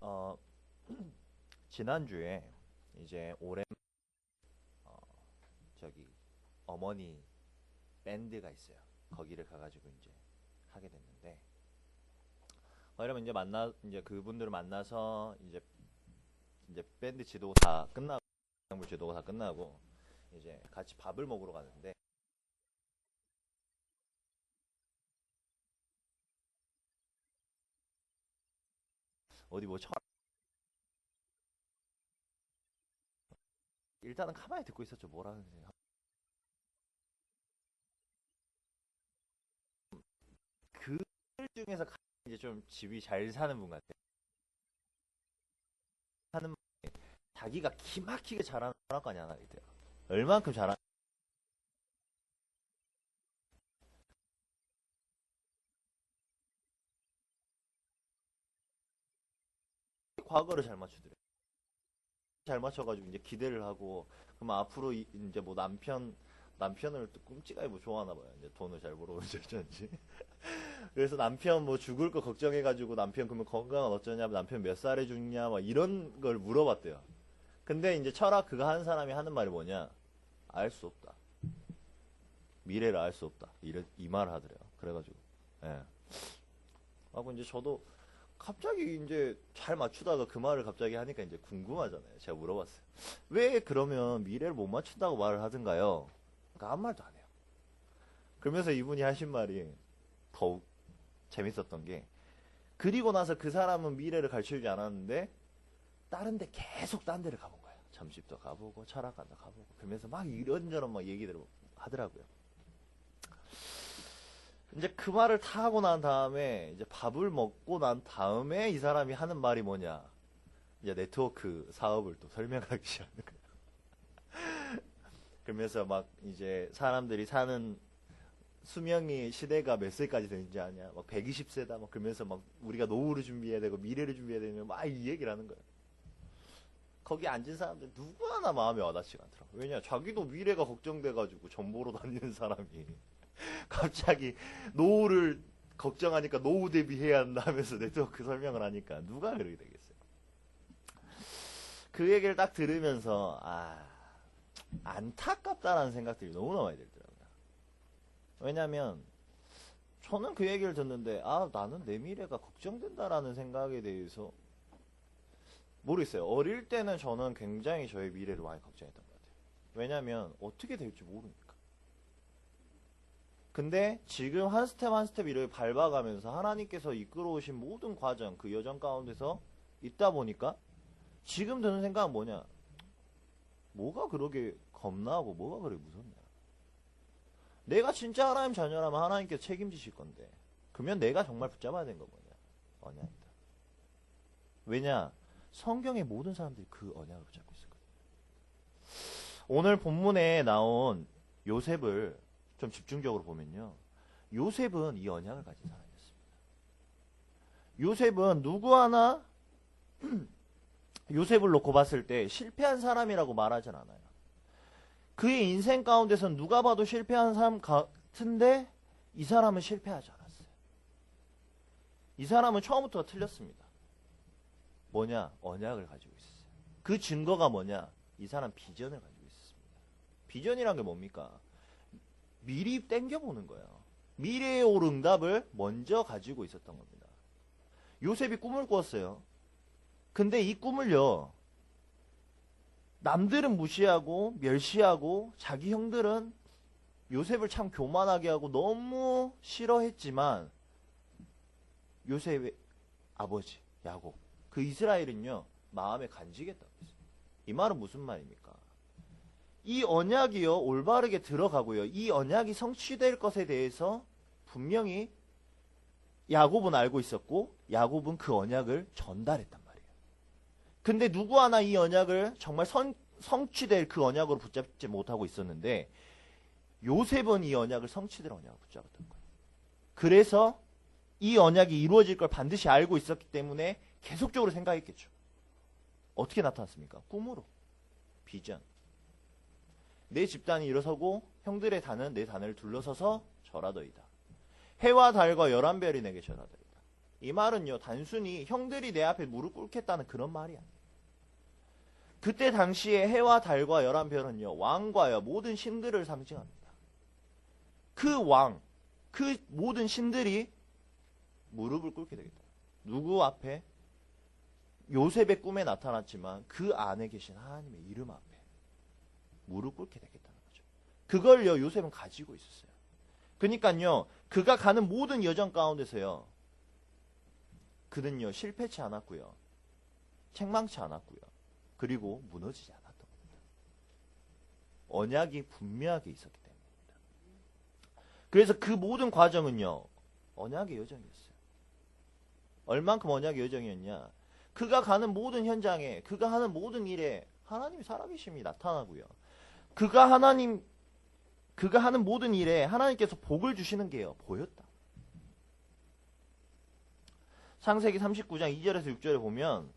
어, 지난주에 이제 어, 저기 어머니 밴드가 있어요. 거기를 가가지고 이제 하게 됐는데, 그러면 이제 그분들을 만나서 이제 밴드 지도가 다 끝나고, 장부 지도가 다 끝나고 이제 같이 밥을 먹으러 가는데, 어디 뭐 일단은 가만히 듣고 있었죠. 뭐라는지. 그 중에서 이제 좀 집이 잘 사는 분 같아요. 하는 자기가 기막히게 잘하는 거 아니야, 나이들. 얼만큼 잘하는. 과거를 잘 맞추더래. 잘 맞춰가지고 이제 기대를 하고, 그럼 앞으로 이제 뭐 남편을 또 끔찍하게 뭐 좋아하나 봐요. 이제 돈을 잘 벌어오는지 어쩐지. 그래서 남편 뭐 죽을 거 걱정해가지고, 남편 그러면 건강은 어쩌냐, 남편 몇 살에 죽냐, 막 이런 걸 물어봤대요. 근데 이제 철학 그거 하는 사람이 하는 말이 뭐냐? 알 수 없다. 미래를 알 수 없다. 이 말을 하더래요. 그래가지고, 예. 하고 이제 저도 갑자기 이제 잘 맞추다가 그 말을 갑자기 하니까 이제 궁금하잖아요. 제가 물어봤어요. 왜 그러면 미래를 못 맞춘다고 말을 하던가요? 그러니까 아무 말도 안 해요. 그러면서 이분이 하신 말이 더욱 재밌었던 게, 그리고 나서 그 사람은 미래를 가르쳐주지 않았는데 다른 데 계속 딴 데를 가본 거예요. 점집도 가보고 철학관도 가보고, 그러면서 막 이런저런 막 얘기들을 하더라고요. 이제 그 말을 다 하고 난 다음에 이제 밥을 먹고 난 다음에 이 사람이 하는 말이 뭐냐? 이제 네트워크 사업을 또 설명하기 시작하는 거예요. 그러면서 막 이제 사람들이 사는 수명이 시대가 몇 세까지 되는지 아냐? 막 120세다. 막 그러면서 막 우리가 노후를 준비해야 되고 미래를 준비해야 되면 막 이 얘기를 하는 거예요. 거기 앉은 사람들 누구 하나 마음에 와닿지가 않더라고. 왜냐? 자기도 미래가 걱정돼가지고 전보로 다니는 사람이 갑자기 노후를 걱정하니까 노후 대비해야 한다 하면서 네트워크 설명을 하니까 누가 그러게 되겠어요. 그 얘기를 딱 들으면서 안타깝다라는 생각들이 너무나 많이 들더라고요. 왜냐면 저는 그 얘기를 듣는데 나는 내 미래가 걱정된다라는 생각에 대해서 모르겠어요. 어릴 때는 저는 굉장히 저의 미래를 많이 걱정했던 것 같아요. 왜냐면 어떻게 될지 모르니까. 근데 지금 한 스텝 한 스텝 이렇게 밟아가면서 하나님께서 이끌어오신 모든 과정, 그 여정 가운데서 있다 보니까 지금 드는 생각은 뭐냐? 뭐가 그러게 겁나고 뭐가 그렇게 무섭냐? 내가 진짜 하나님 자녀라면 하나님께서 책임지실 건데, 그러면 내가 정말 붙잡아야 되는 거 뭐냐? 언약이다. 왜냐? 성경의 모든 사람들이 그 언약을 붙잡고 있었거든요. 오늘 본문에 나온 요셉을 좀 집중적으로 보면요, 요셉은 이 언약을 가진 사람이었습니다. 요셉은 누구 하나 요셉을 놓고 봤을 때 실패한 사람이라고 말하진 않아요. 그의 인생 가운데선 누가 봐도 실패한 사람 같은데 이 사람은 실패하지 않았어요. 이 사람은 처음부터 틀렸습니다. 뭐냐? 언약을 가지고 있었어요. 그 증거가 뭐냐? 이 사람 비전을 가지고 있었습니다. 비전이란 게 뭡니까? 미리 땡겨보는 거예요. 미래에 올 응답을 먼저 가지고 있었던 겁니다. 요셉이 꿈을 꿨어요. 근데 이 꿈을요, 남들은 무시하고 멸시하고 자기 형들은 요셉을 참 교만하게 하고 너무 싫어했지만, 요셉의 아버지 야곱, 그 이스라엘은요 마음에 간직했다고 했어요. 이 말은 무슨 말입니까? 이 언약이요 올바르게 들어가고요, 이 언약이 성취될 것에 대해서 분명히 야곱은 알고 있었고, 야곱은 그 언약을 전달했단 말이에요. 근데 누구 하나 이 언약을 정말 성취될 그 언약으로 붙잡지 못하고 있었는데, 요셉은 이 언약을 성취될 언약으로 붙잡았던 거예요. 그래서 이 언약이 이루어질 걸 반드시 알고 있었기 때문에 계속적으로 생각했겠죠. 어떻게 나타났습니까? 꿈으로. 비전. 내 집단이 일어서고 형들의 단은 내 단을 둘러서서 절하더이다. 해와 달과 11별이 내게 절하더이다. 이 말은요, 단순히 형들이 내 앞에 무릎 꿇겠다는 그런 말이 아니에요. 그때 당시에 해와 달과 열한 별은요, 왕과요, 모든 신들을 상징합니다. 그 왕, 그 모든 신들이 무릎을 꿇게 되겠다. 누구 앞에? 요셉의 꿈에 나타났지만 그 안에 계신 하나님의 이름 앞에 무릎 꿇게 되겠다는 거죠. 그걸요, 요셉은 가지고 있었어요. 그러니까요, 그가 가는 모든 여정 가운데서요, 그는요, 실패치 않았고요, 책망치 않았고요, 그리고 무너지지 않았던 겁니다. 언약이 분명하게 있었기 때문입니다. 그래서 그 모든 과정은요, 언약의 여정이었어요. 얼만큼 언약의 여정이었냐? 그가 가는 모든 현장에, 그가 하는 모든 일에 하나님이 살아계심이 나타나고요. 그가 하는 모든 일에 하나님께서 복을 주시는 게요, 보였다. 창세기 39장 2절에서 6절에 보면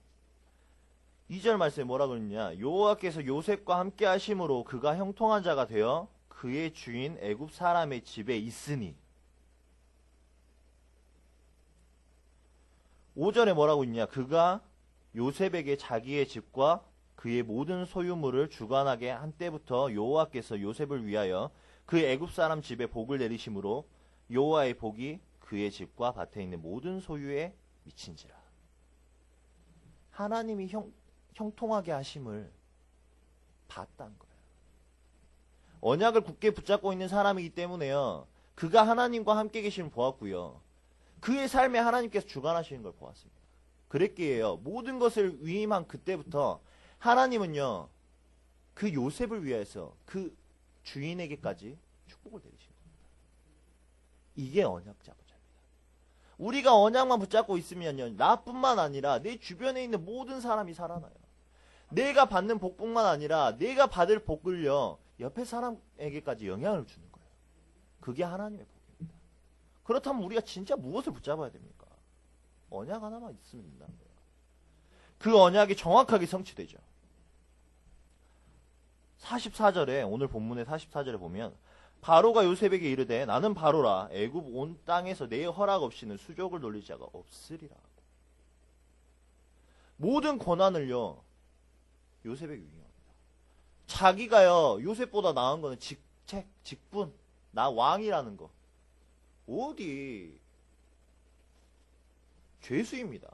2절 말씀에 뭐라 그러느냐? 여호와께서 요셉과 함께 하심으로 그가 형통한 자가 되어 그의 주인 애굽 사람의 집에 있으니. 5절에 뭐라고 있냐? 그가 요셉에게 자기의 집과 그의 모든 소유물을 주관하게 한 때부터 여호와께서 요셉을 위하여 그 애굽 사람 집에 복을 내리심으로 여호와의 복이 그의 집과 밭에 있는 모든 소유에 미친지라. 하나님이 형통하게 하심을 봤다는 거예요. 언약을 굳게 붙잡고 있는 사람이기 때문에요, 그가 하나님과 함께 계심을 보았고요, 그의 삶에 하나님께서 주관하시는 걸 보았습니다. 그랬기에요, 모든 것을 위임한 그때부터 하나님은요, 그 요셉을 위해서 그 주인에게까지 축복을 내리신 겁니다. 이게 언약 자부자입니다. 우리가 언약만 붙잡고 있으면요, 나뿐만 아니라 내 주변에 있는 모든 사람이 살아나요. 내가 받는 복뿐만 아니라 내가 받을 복을요, 옆에 사람에게까지 영향을 주는 거예요. 그게 하나님의 복입니다. 그렇다면 우리가 진짜 무엇을 붙잡아야 됩니까? 언약 하나만 있으면 된다는 거예요. 그 언약이 정확하게 성취되죠. 44절에, 오늘 본문의 44절에 보면 바로가 요셉에게 이르되 나는 바로라 애굽 온 땅에서 내 허락 없이는 수족을 돌릴 자가 없으리라. 모든 권한을요, 요셉에게 위임합니다. 자기가요, 요셉보다 나은 거는 직분, 나 왕이라는 거. 어디 죄수입니다.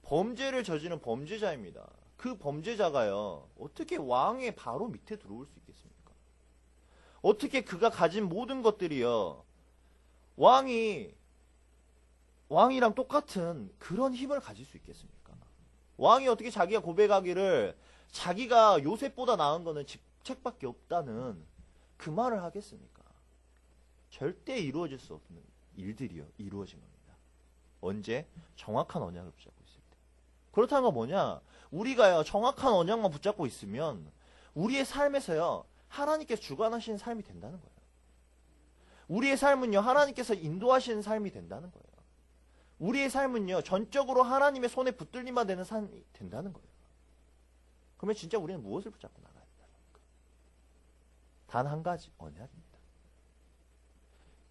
범죄를 저지른 범죄자입니다. 그 범죄자가요, 어떻게 왕의 바로 밑에 들어올 수 있겠습니까? 어떻게 그가 가진 모든 것들이요, 왕이랑 똑같은 그런 힘을 가질 수 있겠습니까? 왕이 어떻게 자기가 고백하기를 자기가 요셉보다 나은 거는 직책밖에 없다는 그 말을 하겠습니까? 절대 이루어질 수 없는 일들이요, 이루어진 겁니다. 언제? 정확한 언약을 붙잡고 있을 때. 그렇다는 건 뭐냐? 우리가요, 정확한 언약만 붙잡고 있으면 우리의 삶에서요, 하나님께서 주관하시는 삶이 된다는 거예요. 우리의 삶은요, 하나님께서 인도하시는 삶이 된다는 거예요. 우리의 삶은요, 전적으로 하나님의 손에 붙들림만 되는 삶이 된다는 거예요. 그러면 진짜 우리는 무엇을 붙잡고 나가야 된다는 겁니까? 단 한 가지, 언약입니다.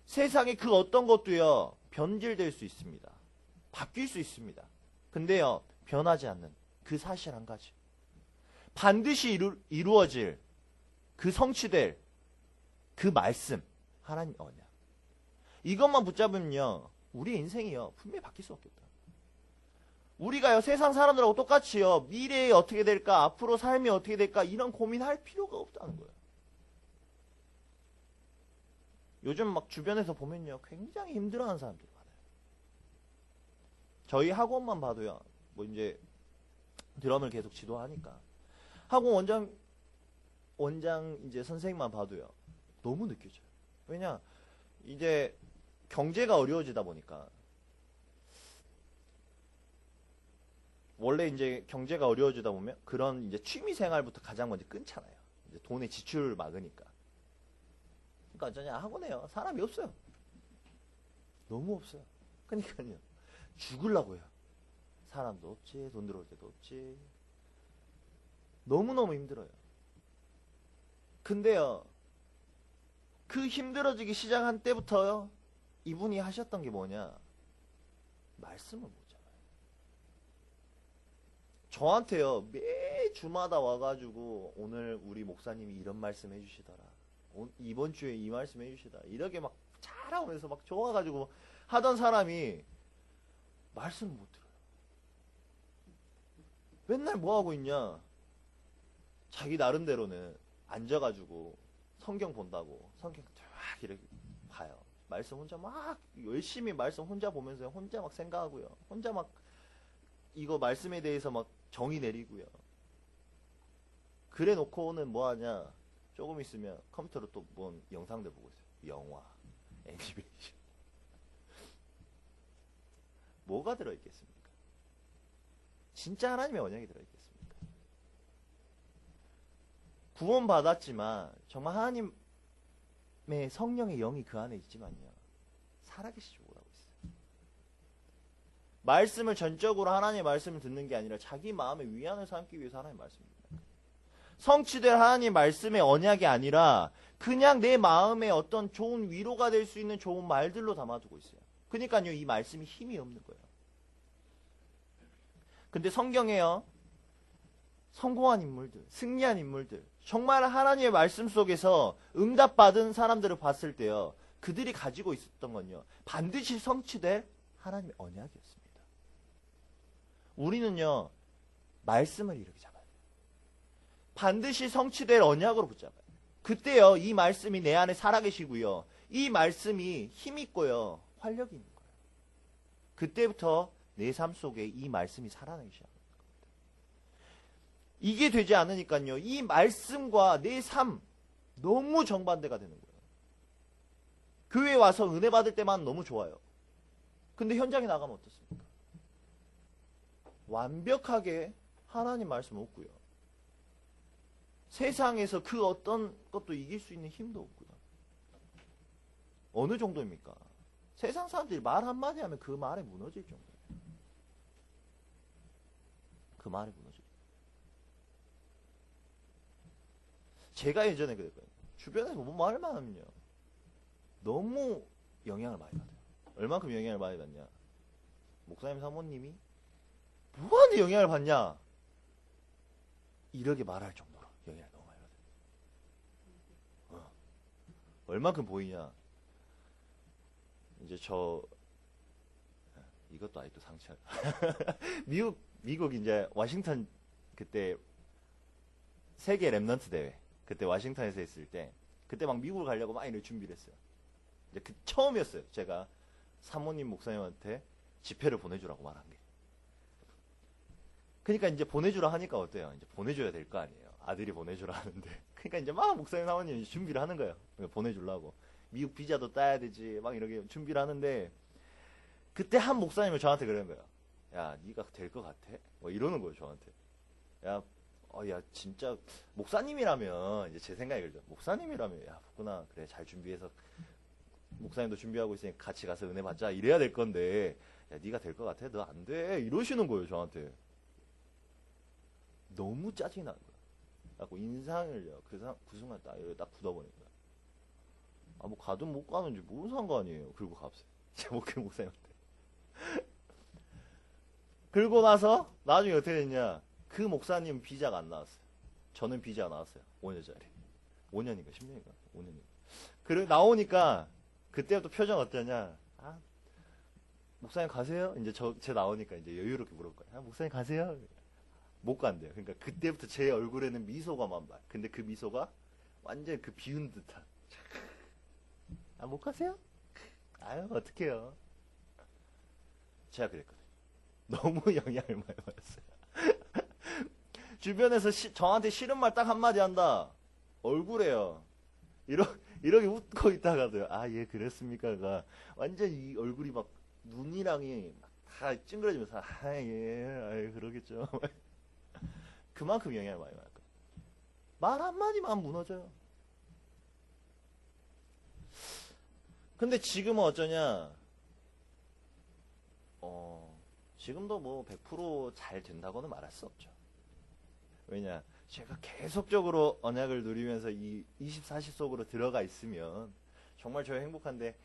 세상에 그 어떤 것도요, 변질될 수 있습니다. 바뀔 수 있습니다. 근데요, 변하지 않는 그 사실 한 가지. 반드시 이루어질, 그 성취될 그 말씀, 하나님 언약. 이것만 붙잡으면요, 우리 인생이요, 분명히 바뀔 수 없겠다. 우리가요, 세상 사람들하고 똑같이요, 미래에 어떻게 될까, 앞으로 삶이 어떻게 될까, 이런 고민할 필요가 없다는 거예요. 요즘 막 주변에서 보면요, 굉장히 힘들어하는 사람들이 많아요. 저희 학원만 봐도요, 뭐 이제 드럼을 계속 지도하니까 학원 원장 이제 선생님만 봐도요, 너무 느껴져요. 왜냐, 이제 경제가 어려워지다 보니까, 원래 이제 경제가 어려워지다 보면 그런 이제 취미 생활부터 가장 먼저 끊잖아요. 이제 돈의 지출을 막으니까. 그러니까 어쩌냐, 학원에요, 사람이 없어요. 너무 없어요. 그러니까요, 죽으려고 해요. 사람도 없지, 돈 들어올 때도 없지. 너무너무 힘들어요. 근데요, 그 힘들어지기 시작한 때부터요, 이분이 하셨던 게 뭐냐, 말씀을 못 잡아요. 저한테요, 매 주마다 와가지고 오늘 우리 목사님이 이런 말씀 해주시더라. 이번 주에 이 말씀 해주시더라. 이렇게 막 잘하면서 막 좋아가지고 하던 사람이 말씀을 못 들어요. 맨날 뭐 하고 있냐? 자기 나름대로는 앉아가지고 성경 본다고 성경 쫙 이렇게 봐요. 말씀 혼자 막 열심히 말씀 혼자 보면서 혼자 막 생각하고요. 혼자 막 이거 말씀에 대해서 막 정의 내리고요. 그래 놓고는 뭐 하냐? 조금 있으면 컴퓨터로 또 뭔 영상들 보고 있어요. 영화, 애니메이션. 뭐가 들어있겠습니까? 진짜 하나님의 언약이 들어있겠습니까? 구원받았지만 정말 하나님의 성령의 영이 그 안에 있지만요, 살아계시지 못하고 있어요. 말씀을 전적으로 하나님의 말씀을 듣는 게 아니라 자기 마음의 위안을 삼기 위해서 하나님의 말씀을 듣는 거예요. 성취될 하나님의 말씀의 언약이 아니라 그냥 내 마음에 어떤 좋은 위로가 될 수 있는 좋은 말들로 담아두고 있어요. 그러니까요, 이 말씀이 힘이 없는 거예요. 근데 성경에요, 성공한 인물들, 승리한 인물들, 정말 하나님의 말씀 속에서 응답받은 사람들을 봤을 때요, 그들이 가지고 있었던 건요, 반드시 성취될 하나님의 언약이었습니다. 우리는요, 말씀을 이렇게 잡아야 돼요. 반드시 성취될 언약으로 붙잡아요. 그때요, 이 말씀이 내 안에 살아계시고요, 이 말씀이 힘있고요, 활력이 있는 거예요. 그때부터 내 삶 속에 이 말씀이 살아나기 시작합니다. 이게 되지 않으니까요, 이 말씀과 내 삶 너무 정반대가 되는 거예요. 교회에 와서 은혜 받을 때만 너무 좋아요. 근데 현장에 나가면 어떻습니까? 완벽하게 하나님 말씀 없고요, 세상에서 그 어떤 것도 이길 수 있는 힘도 없고요. 어느 정도입니까? 세상 사람들이 말 한마디 하면 그 말에 무너질 정도예요. 그 말에 무너질. 제가 예전에 그랬거든요. 주변에서 뭐 말만 하면요, 너무 영향을 많이 받아요. 얼만큼 영향을 많이 받냐? 목사님 사모님이 뭐하는데 영향을 받냐? 이렇게 말할 정도로 영향을 너무 많이 받아요. 얼만큼 보이냐? 이제 이것도 아직도 상처. 미국 이제 워싱턴 그때 세계 랩넌트 대회, 그때 워싱턴에서 했을 때, 그때 막 미국을 가려고 막 이렇게 준비를 했어요. 이제 그 처음이었어요. 제가 사모님 목사님한테 집회를 보내주라고 말한 게. 그러니까 이제 보내주라 하니까 어때요? 이제 보내줘야 될 거 아니에요. 아들이 보내주라 하는데. 그러니까 이제 막 목사님 사모님이 준비를 하는 거예요. 보내주려고. 미국 비자도 따야 되지. 막 이렇게 준비를 하는데, 그때 한 목사님이 저한테 그러는 거예요. 야, 네가 될 것 같아? 뭐 이러는 거예요, 저한테. 야, 진짜 목사님이라면, 이제 제 생각이 그러죠. 목사님이라면, 야, 복구나, 그래, 잘 준비해서 목사님도 준비하고 있으니까 같이 가서 은혜 받자, 이래야 될 건데, 야, 네가 될 것 같아? 너 안 돼. 이러시는 거예요, 저한테. 너무 짜증이 나는 거예요. 그래갖고 인상을요, 그 순간 딱 이렇게 딱 굳어버리니까. 뭐 가든 못 가는지 뭔 상관이에요. 그리고 갑자기 제 목사님한테. 그러고 나서 나중에 어떻게 됐냐? 그 목사님 비자가 안 나왔어요. 저는 비자가 나왔어요. 5년짜리. 5년인가 10년인가 5년인가. 그리고 나오니까 그때부터 표정 어떠냐? 목사님 가세요? 이제 제 나오니까 이제 여유롭게 물을 거예요. 목사님 가세요? 못 간대요. 그러니까 그때부터 제 얼굴에는 미소가 만발. 근데 그 미소가 완전 그 비운 듯한. 못 가세요? 아유, 어떡해요. 제가 그랬거든요. 너무 영향을 많이 받았어요. 주변에서 저한테 싫은 말 딱 한마디 한다. 얼굴에요. 이렇게 웃고 있다가도요. 예, 그랬습니까가 완전 이 얼굴이 막 눈이랑이 다 찡그러지면서 예, 그러겠죠. 그만큼 영향을 많이 받았거든요. 말 한마디만 무너져요. 근데 지금은 어쩌냐? 지금도 뭐 100% 잘 된다고는 말할 수 없죠. 왜냐? 제가 계속적으로 언약을 누리면서 이 24시 속으로 들어가 있으면 정말 저희 행복한데,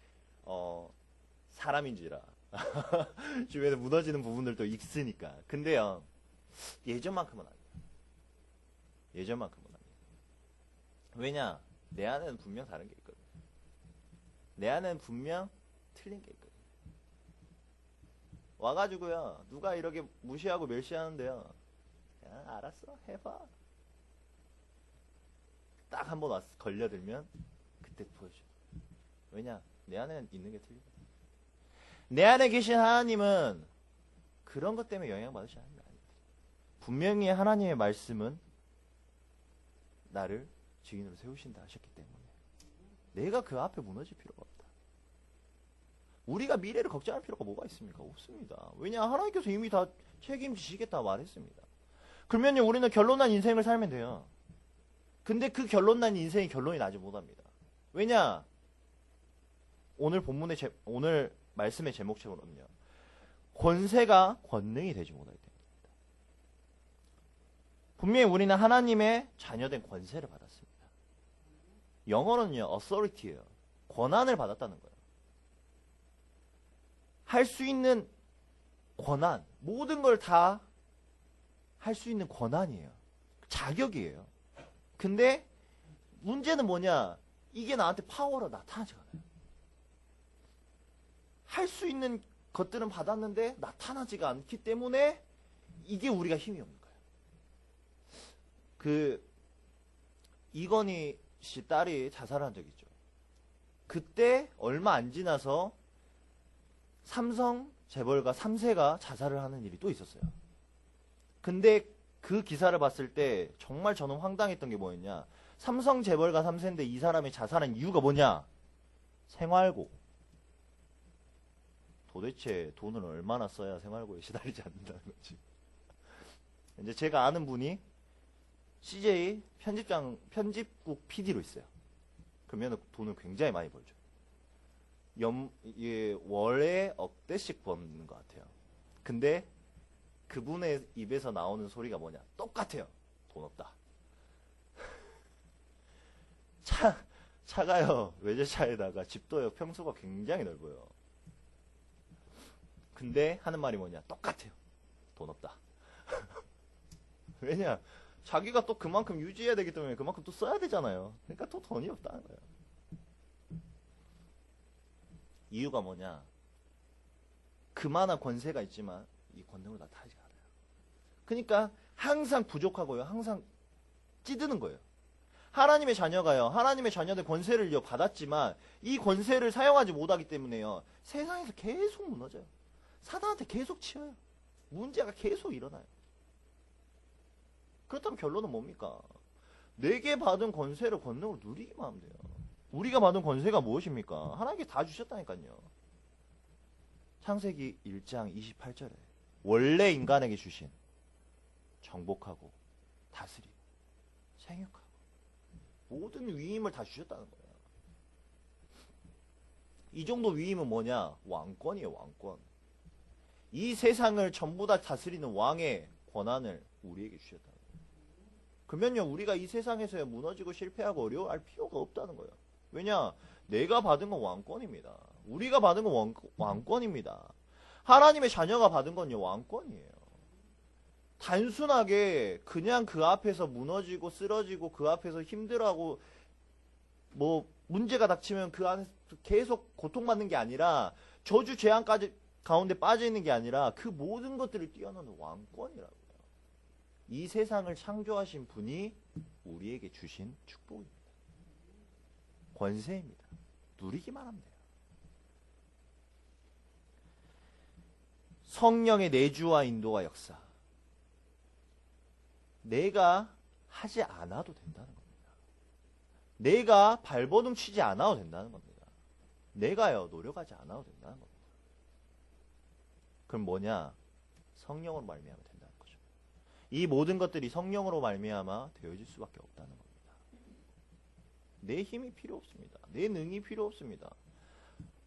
사람인지라 주변에 무너지는 부분들도 있으니까. 근데요, 예전만큼은 아니에요. 예전만큼은 아니에요. 왜냐? 내 안에는 분명 다른 게 있거든. 내 안에는 분명 틀린 게 있거든. 와가지고요, 누가 이렇게 무시하고 멸시하는데요, 그냥 알았어, 해봐. 딱 한 번 왔어, 걸려들면 그때 보여줘. 왜냐? 내 안에 있는 게 틀리거든. 내 안에 계신 하나님은 그런 것 때문에 영향받으시는 하나님이 아닙니다. 분명히 하나님의 말씀은 나를 증인으로 세우신다 하셨기 때문에 내가 그 앞에 무너질 필요가 없다. 우리가 미래를 걱정할 필요가 뭐가 있습니까? 없습니다. 왜냐? 하나님께서 이미 다 책임지시겠다 말했습니다. 그러면요, 우리는 결론난 인생을 살면 돼요. 근데 그 결론난 인생이 결론이 나지 못합니다. 왜냐? 오늘 본문의 오늘 말씀의 제목처럼요, 권세가 권능이 되지 못하기 때문입니다. 분명히 우리는 하나님의 자녀된 권세를 받았습니다. 영어로는요, authority예요. 권한을 받았다는 거예요. 할 수 있는 권한, 모든 걸 다 할 수 있는 권한이에요. 자격이에요. 근데 문제는 뭐냐? 이게 나한테 파워로 나타나지가 않아요. 할 수 있는 것들은 받았는데 나타나지가 않기 때문에 이게 우리가 힘이 없는 거예요. 이건희 씨 딸이 자살한 적이 있죠. 그때 얼마 안 지나서 삼성 재벌가 3세가 자살을 하는 일이 또 있었어요. 근데 그 기사를 봤을 때 정말 저는 황당했던 게 뭐였냐? 삼성 재벌가 3세인데 이 사람이 자살한 이유가 뭐냐? 생활고. 도대체 돈을 얼마나 써야 생활고에 시달리지 않는다는 거지. 이제 제가 아는 분이 CJ 편집국 PD로 있어요. 그러면 돈을 굉장히 많이 벌죠. 월에 억대씩 버는 것 같아요. 근데 그분의 입에서 나오는 소리가 뭐냐? 똑같아요. 돈 없다. 차가요. 외제차에다가 집도요. 평수가 굉장히 넓어요. 근데 하는 말이 뭐냐? 똑같아요. 돈 없다. 왜냐? 자기가 또 그만큼 유지해야 되기 때문에 그만큼 또 써야 되잖아요. 그러니까 또 돈이 없다는 거예요. 이유가 뭐냐? 그만한 권세가 있지만 이 권능을 나타나지 않아요. 그러니까 항상 부족하고요. 항상 찌드는 거예요. 하나님의 자녀가요. 하나님의 자녀들 권세를 받았지만 이 권세를 사용하지 못하기 때문에요. 세상에서 계속 무너져요. 사단한테 계속 치여요. 문제가 계속 일어나요. 그렇다면 결론은 뭡니까? 내게 받은 권세를 권능으로 누리기만 하면 돼요. 우리가 받은 권세가 무엇입니까? 하나님께 다 주셨다니까요. 창세기 1장 28절에 원래 인간에게 주신 정복하고 다스리고 생육하고 모든 위임을 다 주셨다는 거예요. 이 정도 위임은 뭐냐? 왕권이에요. 왕권. 이 세상을 전부 다 다스리는 왕의 권한을 우리에게 주셨다는 거예요. 그러면요, 우리가 이 세상에서 무너지고 실패하고 어려워할 필요가 없다는 거예요. 왜냐? 내가 받은 건 왕권입니다. 우리가 받은 건 왕권입니다. 하나님의 자녀가 받은 건요, 왕권이에요. 단순하게 그냥 그 앞에서 무너지고 쓰러지고 그 앞에서 힘들어하고 뭐 문제가 닥치면 그 안에서 계속 고통받는 게 아니라 저주 재앙까지 가운데 빠져 있는 게 아니라 그 모든 것들을 뛰어넘는 왕권이라고요. 이 세상을 창조하신 분이 우리에게 주신 축복입니다. 권세입니다. 누리기만 하면 돼요. 성령의 내주와 인도와 역사. 내가 하지 않아도 된다는 겁니다. 내가 발버둥 치지 않아도 된다는 겁니다. 내가요, 노력하지 않아도 된다는 겁니다. 그럼 뭐냐? 성령으로 말미암아 된다는 거죠. 이 모든 것들이 성령으로 말미암아 되어질 수밖에 없다는 겁니다. 내 힘이 필요 없습니다. 내 능이 필요 없습니다.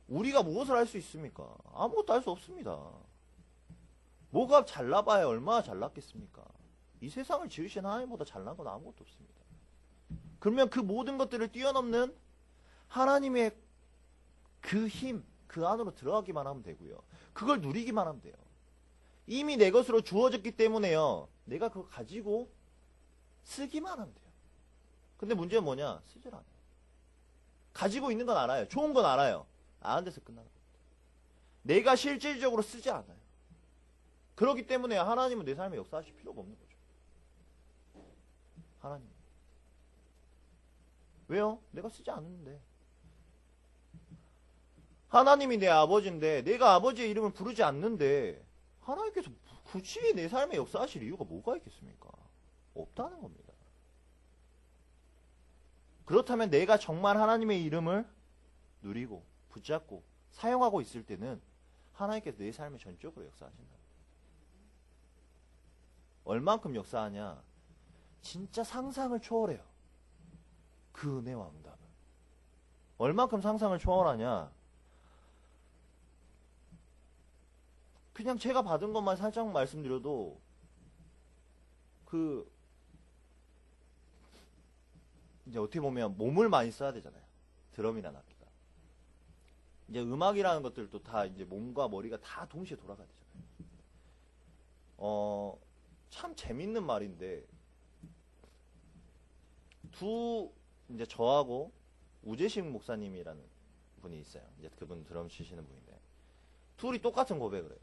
우리가 무엇을 할 수 있습니까? 아무것도 할 수 없습니다. 뭐가 잘나봐야 얼마나 잘났겠습니까? 이 세상을 지으신 하나님보다 잘난 건 아무것도 없습니다. 그러면 그 모든 것들을 뛰어넘는 하나님의 그 힘, 그 안으로 들어가기만 하면 되고요. 그걸 누리기만 하면 돼요. 이미 내 것으로 주어졌기 때문에요. 내가 그거 가지고 쓰기만 하면 돼요. 근데 문제는 뭐냐? 쓰질 않아요. 가지고 있는 건 알아요. 좋은 건 알아요. 아는 데서 끝나는 겁니다. 내가 실질적으로 쓰지 않아요. 그렇기 때문에 하나님은 내 삶에 역사하실 필요가 없는 거죠. 하나님. 왜요? 내가 쓰지 않는데. 하나님이 내 아버지인데 내가 아버지의 이름을 부르지 않는데 하나님께서 굳이 내 삶에 역사하실 이유가 뭐가 있겠습니까? 없다는 겁니다. 그렇다면 내가 정말 하나님의 이름을 누리고 붙잡고 사용하고 있을 때는 하나님께서 내 삶에 전적으로 역사하신다. 얼만큼 역사하냐? 진짜 상상을 초월해요. 그 은혜와 응답은. 얼만큼 상상을 초월하냐? 그냥 제가 받은 것만 살짝 말씀드려도 이제 어떻게 보면 몸을 많이 써야 되잖아요. 드럼이나 악기가. 이제 음악이라는 것들도 다 이제 몸과 머리가 다 동시에 돌아가야 되잖아요. 참 재밌는 말인데 이제 저하고 우재식 목사님이라는 분이 있어요. 이제 그분 드럼 치시는 분인데 둘이 똑같은 고백을 해요.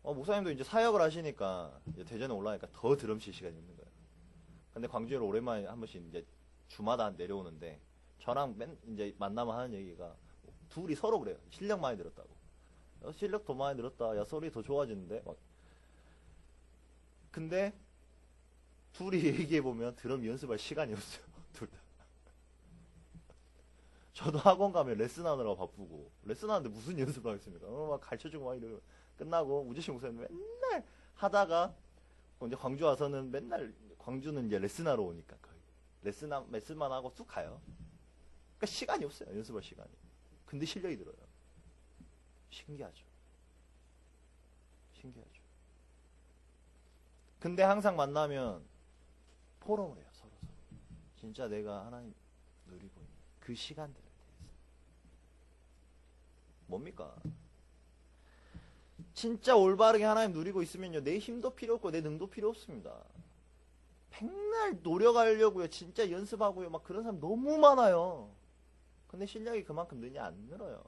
목사님도 이제 사역을 하시니까 이제 대전에 올라가니까 더 드럼 칠 시간이 있는 거예요. 근데 광주에 오랜만에 한 번씩 이제 주마다 내려오는데 저랑 이제 만나면 하는 얘기가 둘이 서로 그래요. 실력 많이 늘었다고. 실력 더 많이 늘었다. 야, 소리 더 좋아지는데. 근데 둘이 얘기해보면 드럼 연습할 시간이 없어요. 둘 다. 저도 학원 가면 레슨하느라고 바쁘고 레슨하는데 무슨 연습을 하겠습니까? 막 가르쳐주고 막 이러고 끝나고 우재식 목사님 맨날 하다가 이제 광주 와서는 맨날 광주는 이제 레슨하러 오니까 거의 레슨만 하고 쑥 가요. 그러니까 시간이 없어요. 연습할 시간이. 근데 실력이 늘어요. 신기하죠. 신기하죠. 근데 항상 만나면 포럼을 해요. 서로. 진짜 내가 하나님 누리고 있는 그 시간들을 대해서. 뭡니까? 진짜 올바르게 하나님 누리고 있으면요. 내 힘도 필요 없고 내 능도 필요 없습니다. 백날 노력하려고요. 진짜 연습하고요. 막 그런 사람 너무 많아요. 근데 실력이 그만큼 느냐? 안 늘어요.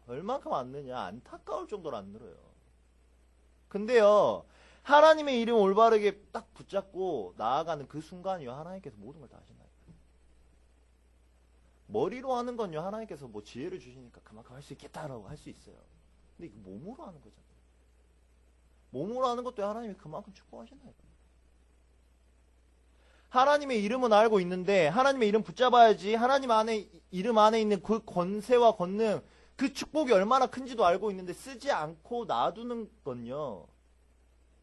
얼만큼 안 느냐? 안타까울 정도로 안 늘어요. 근데요. 하나님의 이름 올바르게 딱 붙잡고 나아가는 그 순간이요. 하나님께서 모든 걸 다 하신다. 머리로 하는 건요. 하나님께서 뭐 지혜를 주시니까 그만큼 할 수 있겠다라고 할 수 있어요. 근데 이거 몸으로 하는 거잖아요. 몸으로 하는 것도 하나님이 그만큼 축복하신다. 하나님의 이름은 알고 있는데 하나님의 이름 붙잡아야지 하나님 안에 이름 안에 있는 그 권세와 권능 그 축복이 얼마나 큰지도 알고 있는데 쓰지 않고 놔두는 건요.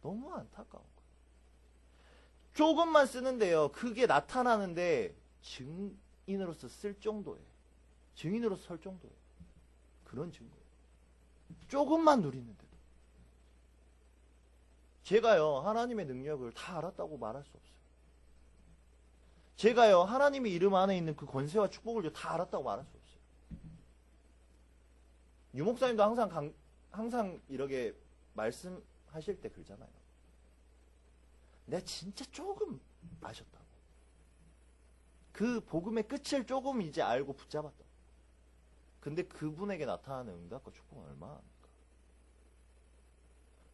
너무 안타까운 거예요. 조금만 쓰는데요. 그게 나타나는데 증인으로서 쓸 정도예요. 증인으로서 설 정도예요. 그런 증거예요. 조금만 누리는데도. 제가요. 하나님의 능력을 다 알았다고 말할 수 없어요. 제가요. 하나님의 이름 안에 있는 그 권세와 축복을 다 알았다고 말할 수 없어요. 유목사님도 항상 이렇게 말씀하실 때 그러잖아요. 내가 진짜 조금 아셨다고. 그 복음의 끝을 조금 이제 알고 붙잡았다고. 근데 그분에게 나타나는 응답과 축복은 얼마나 합니까?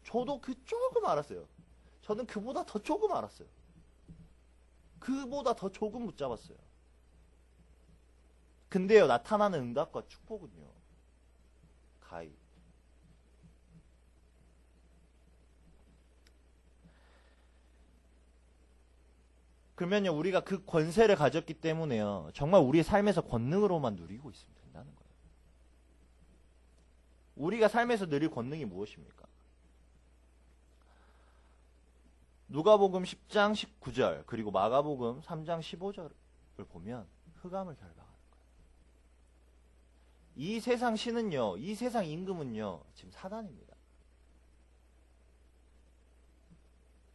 저도 그 조금 알았어요. 저는 그보다 더 조금 알았어요. 그보다 더 조금 붙잡았어요. 근데요, 나타나는 응답과 축복은요, 가히. 그러면요, 우리가 그 권세를 가졌기 때문에요, 정말 우리의 삶에서 권능으로만 누리고 있으면 된다는 거예요. 우리가 삶에서 누릴 권능이 무엇입니까? 누가복음 10장 19절 그리고 마가복음 3장 15절을 보면 흑암을 결박하는 거예요. 이 세상 신은요, 이 세상 임금은요, 지금 사단입니다.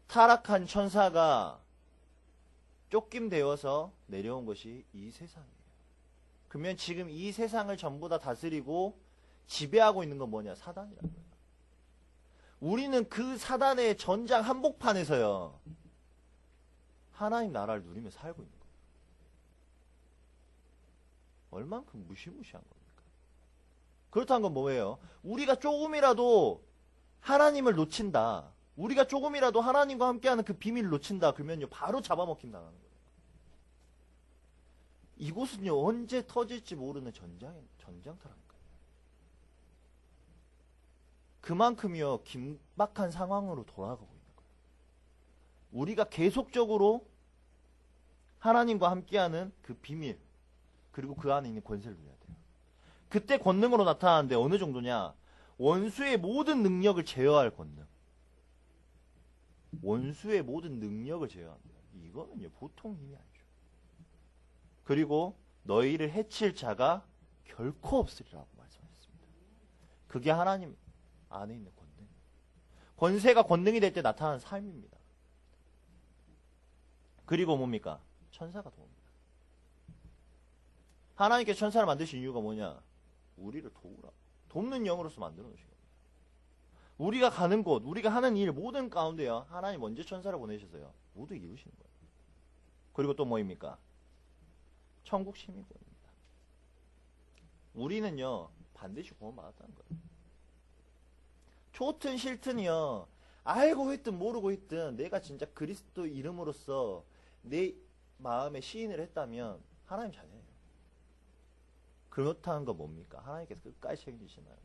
타락한 천사가 쫓김되어서 내려온 것이 이 세상이에요. 그러면 지금 이 세상을 전부 다 다스리고 지배하고 있는 건 뭐냐? 사단이라는 거예요. 우리는 그 사단의 전장 한복판에서요. 하나님 나라를 누리며 살고 있는 거예요. 얼만큼 무시무시한 겁니까? 그렇다는 건 뭐예요? 우리가 조금이라도 하나님을 놓친다. 우리가 조금이라도 하나님과 함께하는 그 비밀을 놓친다. 그러면요. 바로 잡아먹힌다는 거예요. 이곳은요. 언제 터질지 모르는 전장터라니까요. 그만큼요. 긴박한 상황으로 돌아가고 있는 거예요. 우리가 계속적으로 하나님과 함께하는 그 비밀 그리고 그 안에 있는 권세를 누려야 돼요. 그때 권능으로 나타나는데 어느 정도냐? 원수의 모든 능력을 제어할 권능. 원수의 모든 능력을 제어한다. 이거는요. 보통 힘이 아니죠. 그리고 너희를 해칠 자가 결코 없으리라고 말씀하셨습니다. 그게 하나님 안에 있는 권능. 권세가 권능이 될 때 나타나는 삶입니다. 그리고 뭡니까? 천사가 도웁니다. 하나님께서 천사를 만드신 이유가 뭐냐? 우리를 도우라. 돕는 영으로서 만들어 놓으신 겁니다. 우리가 가는 곳, 우리가 하는 일 모든 가운데요. 하나님 언제 천사를 보내셔서요. 모두 이루시는 거예요. 그리고 또 뭐입니까? 천국 시민권입니다. 우리는요. 반드시 구원받았다는 거예요. 좋든 싫든요. 알고 있든 모르고 있든 내가 진짜 그리스도 이름으로써 내 마음에 시인을 했다면 하나님 자녀예요. 그렇다는 건 뭡니까? 하나님께서 끝까지 책임지시나요?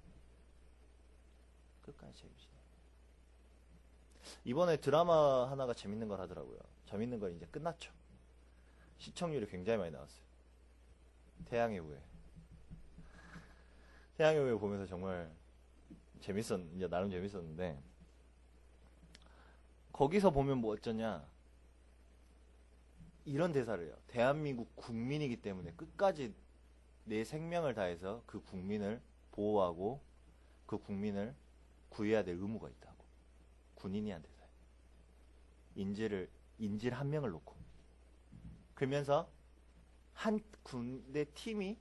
끝까지 책임지시나요? 이번에 드라마 하나가 재밌는 걸 하더라고요. 재밌는 건 이제 끝났죠. 시청률이 굉장히 많이 나왔어요. 태양의 후예. 태양의 후예 보면서 정말 이제 나름 재밌었는데, 거기서 보면 뭐 어쩌냐, 이런 대사를요. 대한민국 국민이기 때문에 끝까지 내 생명을 다해서 그 국민을 보호하고 그 국민을 구해야 될 의무가 있다고. 군인이 한 대사예요. 인질 한 명을 놓고. 그러면서 한 군대 팀이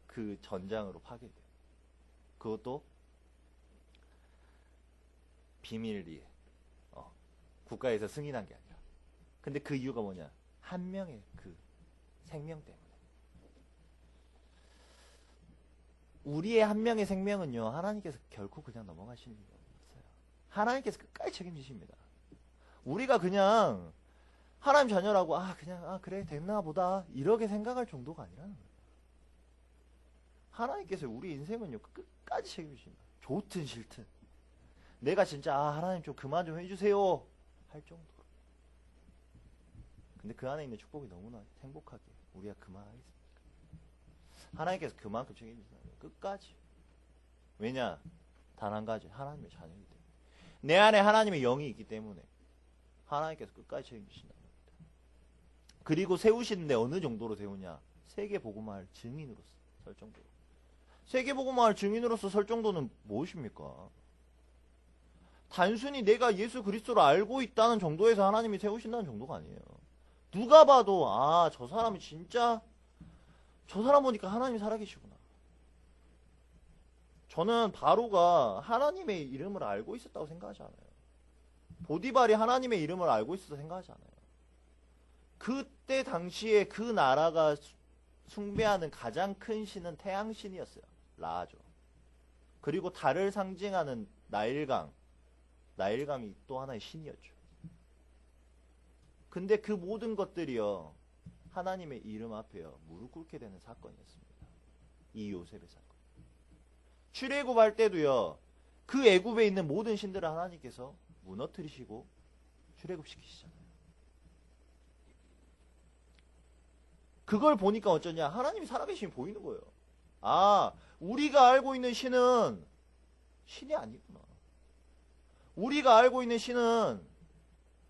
그 전장으로 파괴돼요. 그것도 비밀리에 국가에서 승인한 게 아니라. 근데 그 이유가 뭐냐? 한 명의 그 생명 때문에. 우리의 한 명의 생명은요, 하나님께서 결코 그냥 넘어가시는 게 없어요. 하나님께서 끝까지 책임지십니다. 우리가 그냥 하나님 자녀라고 그냥 그래 됐나 보다 이렇게 생각할 정도가 아니라는 거예요. 하나님께서 우리 인생은요 끝까지 책임지십니다. 좋든 싫든 내가 진짜 하나님 좀 그만 좀 해주세요 할 정도로. 근데 그 안에 있는 축복이 너무나 행복하게 우리가 그만하겠습니까? 하나님께서 그만큼 책임지시는 거예요. 끝까지. 왜냐? 단 한 가지, 하나님의 자녀이기 때문에. 내 안에 하나님의 영이 있기 때문에 하나님께서 끝까지 책임지신다는 겁니다. 그리고 세우시는데 어느 정도로 세우냐? 세계복음화할 증인으로서 설 정도로. 세계복음화할 증인으로서 설 정도는 무엇입니까? 단순히 내가 예수 그리스도를 알고 있다는 정도에서 하나님이 세우신다는 정도가 아니에요. 누가 봐도 저 사람이 진짜 저 사람 보니까 하나님이 살아계시구나. 저는 바로가 하나님의 이름을 알고 있었다고 생각하지 않아요. 보디발이 하나님의 이름을 알고 있어서 생각하지 않아요. 그때 당시에 그 나라가 숭배하는 가장 큰 신은 태양신이었어요. 라죠. 그리고 달을 상징하는 나일강이 또 하나의 신이었죠. 근데 그 모든 것들이요, 하나님의 이름 앞에요, 무릎 꿇게 되는 사건이었습니다. 이 요셉의 사건. 출애굽할 때도요, 그 애굽에 있는 모든 신들을 하나님께서 무너뜨리시고 출애굽시키시잖아요. 그걸 보니까 어쩌냐, 하나님이 살아계심이 보이는 거예요. 우리가 알고 있는 신은 신이 아니구나. 우리가 알고 있는 신은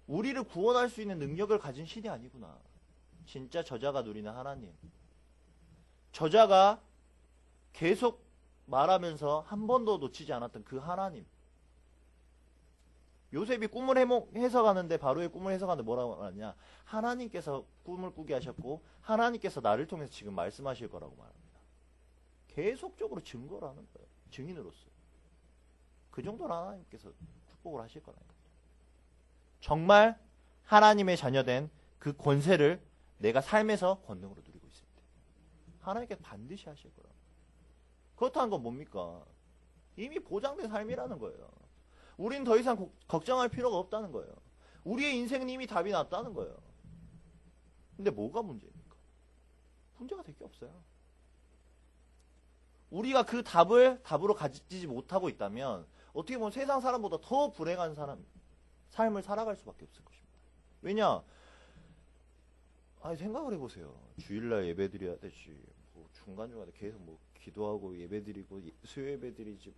우리를 구원할 수 있는 능력을 가진 신이 아니구나. 진짜 저자가 누리는 하나님. 저자가 계속 말하면서 한 번도 놓치지 않았던 그 하나님. 요셉이 꿈을 해석하는데, 바로의 꿈을 해석하는데 뭐라고 말하냐? 하나님께서 꿈을 꾸게 하셨고 하나님께서 나를 통해서 지금 말씀하실 거라고 말합니다. 계속적으로 증거를 하는 거예요. 증인으로서. 그 정도로 하나님께서 축복을 하실 거라는 거죠. 정말 하나님의 자녀된 그 권세를 내가 삶에서 권능으로 누리고 있습니다. 하나님께 반드시 하실 거라고. 그렇다는 건 뭡니까? 이미 보장된 삶이라는 거예요. 우린 더 이상 걱정할 필요가 없다는 거예요. 우리의 인생은 이미 답이 났다는 거예요. 근데 뭐가 문제입니까? 문제가 될 게 없어요. 우리가 그 답으로 가지지 못하고 있다면 어떻게 보면 세상 사람보다 더 불행한 삶을 살아갈 수밖에 없을 것입니다. 왜냐? 아니, 생각을 해보세요. 주일날 예배 드려야 되지. 뭐 중간중간에 계속 뭐 기도하고 예배 드리고 수요 예배 드리지.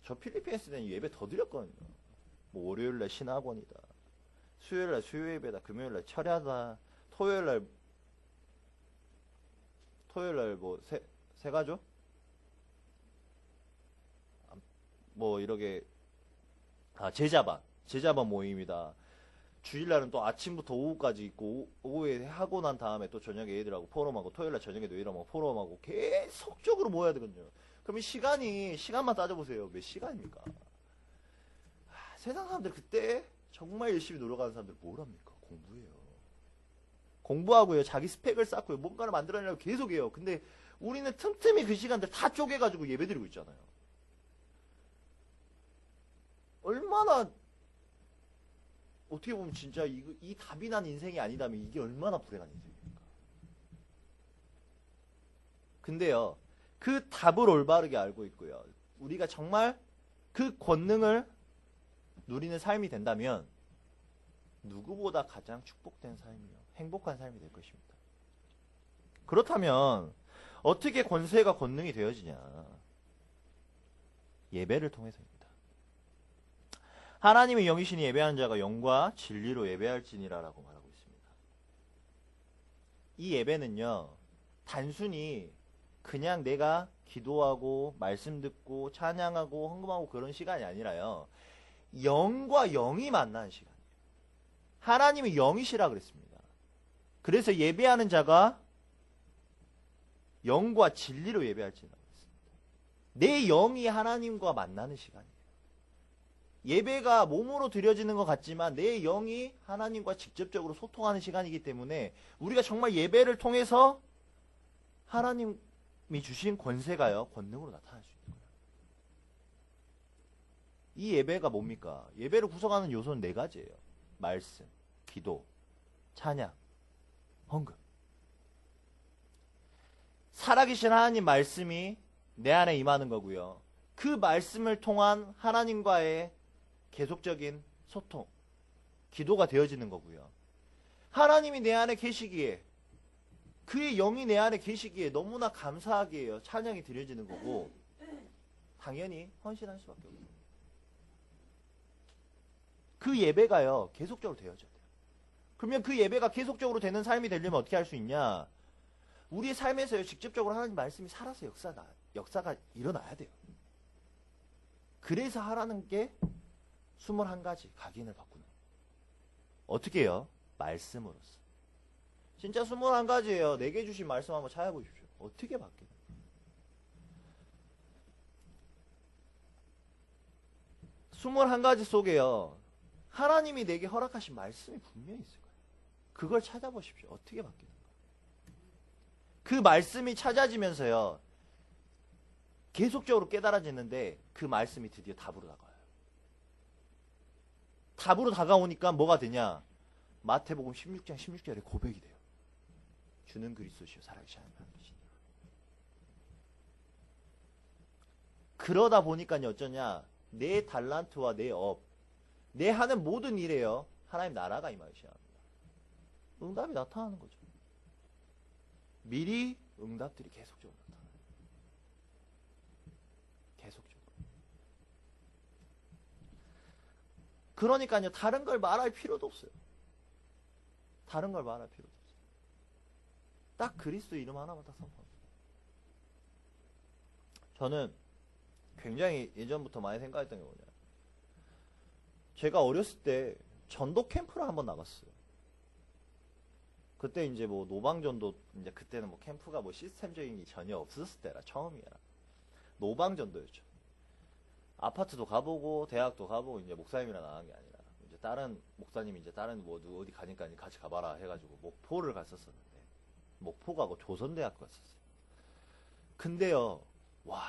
저 필리핀에서 때는 예배 더 드렸거든요. 뭐 월요일날 신학원이다. 수요일날 수요 예배다. 금요일날 철야다. 토요일날 뭐 세가죠? 뭐 이렇게 제자반 모임이다. 주일날은 또 아침부터 오후까지 있고 오후에 하고 난 다음에 또 저녁에 애들하고 포럼하고 토요일날 저녁에 애들하고 포럼하고 계속적으로 모여야 되거든요. 그러면 시간만 따져보세요. 몇 시간입니까? 세상 사람들 그때 정말 열심히 노력하는 사람들 뭘 합니까? 공부해요. 공부하고요. 자기 스펙을 쌓고요. 뭔가를 만들어내려고 계속해요. 근데 우리는 틈틈이 그 시간들 다 쪼개가지고 예배드리고 있잖아요. 얼마나 어떻게 보면 진짜 이 답이 난 인생이 아니다면 이게 얼마나 불행한 인생입니까? 근데요, 그 답을 올바르게 알고 있고요. 우리가 정말 그 권능을 누리는 삶이 된다면 누구보다 가장 축복된 삶이요. 행복한 삶이 될 것입니다. 그렇다면 어떻게 권세가 권능이 되어지냐? 예배를 통해서입니다. 하나님의 영이시니 예배하는 자가 영과 진리로 예배할지니라라고 말하고 있습니다. 이 예배는요, 단순히 그냥 내가 기도하고 말씀 듣고 찬양하고 헌금하고 그런 시간이 아니라요, 영과 영이 만나는 시간이에요. 하나님이 영이시라 그랬습니다. 그래서 예배하는 자가 영과 진리로 예배할지니라 그랬습니다. 내 영이 하나님과 만나는 시간이에요. 예배가 몸으로 드려지는 것 같지만 내 영이 하나님과 직접적으로 소통하는 시간이기 때문에 우리가 정말 예배를 통해서 하나님이 주신 권세가요, 권능으로 나타날 수 있는 거예요. 이 예배가 뭡니까? 예배를 구성하는 요소는 4가지예요. 말씀, 기도, 찬양, 헌금. 살아계신 하나님 말씀이 내 안에 임하는 거고요. 그 말씀을 통한 하나님과의 계속적인 소통, 기도가 되어지는 거고요. 하나님이 내 안에 계시기에, 그의 영이 내 안에 계시기에 너무나 감사하게요, 찬양이 드려지는 거고, 당연히 헌신할 수밖에 없어요. 그 예배가요, 계속적으로 되어져야 돼요. 그러면 그 예배가 계속적으로 되는 삶이 되려면 어떻게 할 수 있냐? 우리의 삶에서요, 직접적으로 하나님 말씀이 살아서 역사가 일어나야 돼요. 그래서 하라는 게 21가지 각인을 바꾸는. 어떻게 해요? 말씀으로써. 진짜 21가지예요. 내게 주신 말씀 한번 찾아보십시오. 어떻게 바뀌는? 21가지 속에요, 하나님이 내게 허락하신 말씀이 분명히 있을 거예요. 그걸 찾아보십시오. 어떻게 바뀌는 거예요? 그 말씀이 찾아지면서요, 계속적으로 깨달아지는데 그 말씀이 드디어 답으로 다가와요. 답으로 다가오니까 뭐가 되냐? 마태복음 16장 16절에 고백이 돼요. 주는 그리스도시요 살아계신 하나님이시니라. 그러다 보니까요, 어쩌냐? 내 달란트와 내 하는 모든 일에요, 하나님 나라가 임하셔야 합니다. 응답이 나타나는 거죠. 미리 응답들이 계속적으로 나타나요. 계속적으로. 그러니까요, 다른 걸 말할 필요도 없어요. 다른 걸 말할 필요도 없어요. 딱 그리스도 이름 하나만 딱 선포합니다. 저는 굉장히 예전부터 많이 생각했던 게 뭐냐, 제가 어렸을 때 전도 캠프를 한번 나갔어요. 그때 이제 뭐 노방전도, 이제 그때는 뭐 캠프가 뭐 시스템적인 게 전혀 없었을 때라 처음이야. 노방전도였죠. 아파트도 가보고 대학도 가보고 이제 목사님이랑 나간 게 아니라 이제 다른 목사님이 이제 다른 뭐 어디 가니까 같이 가봐라 해가지고 목포를 갔었었는데, 목포 가고 조선대학교 갔었어요. 근데요, 와,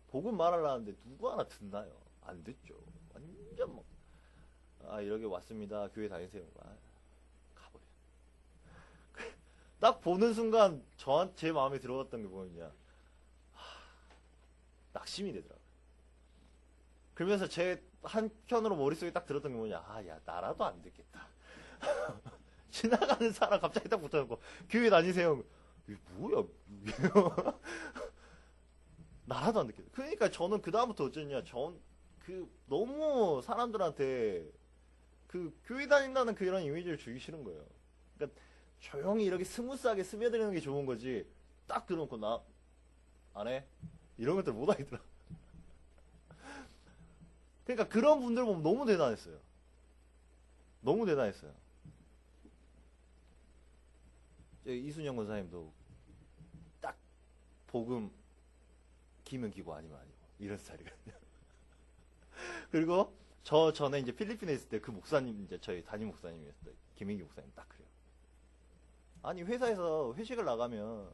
복음 말하려는데 누구 하나 듣나요? 안 듣죠. 완전 뭐, 아, 이렇게 왔습니다. 교회 다니세요. 아, 가버려. 딱 보는 순간 제 마음에 들어갔던 게 뭐였냐. 낙심이 되더라고요. 그러면서 제 한편으로 머릿속에 딱 들었던 게 뭐냐. 아, 야, 나라도 안 듣겠다. 지나가는 사람 갑자기 딱 붙어갖고, 교회 다니세요. 이게 뭐야. 나라도 안 듣겠다. 그러니까 저는 그다음부터 어쩌냐. 너무 사람들한테 교회 다닌다는 그런 이미지를 주기 싫은 거예요. 그러니까 조용히 이렇게 스무스하게 스며드는 게 좋은 거지. 딱 들어놓고 나 안 해? 이런 것들 못 하겠더라. 그러니까 그런 분들 보면 너무 대단했어요. 너무 대단했어요. 이순영 권사님도 딱 복음 기면 기고 아니면 아니고 이런 스타일이거든요. 그리고 저 전에 이제 필리핀에 있을 때 그 목사님, 이제 저희 담임 목사님이었을 때 김인기 목사님 딱 그래요. 아니 회사에서 회식을 나가면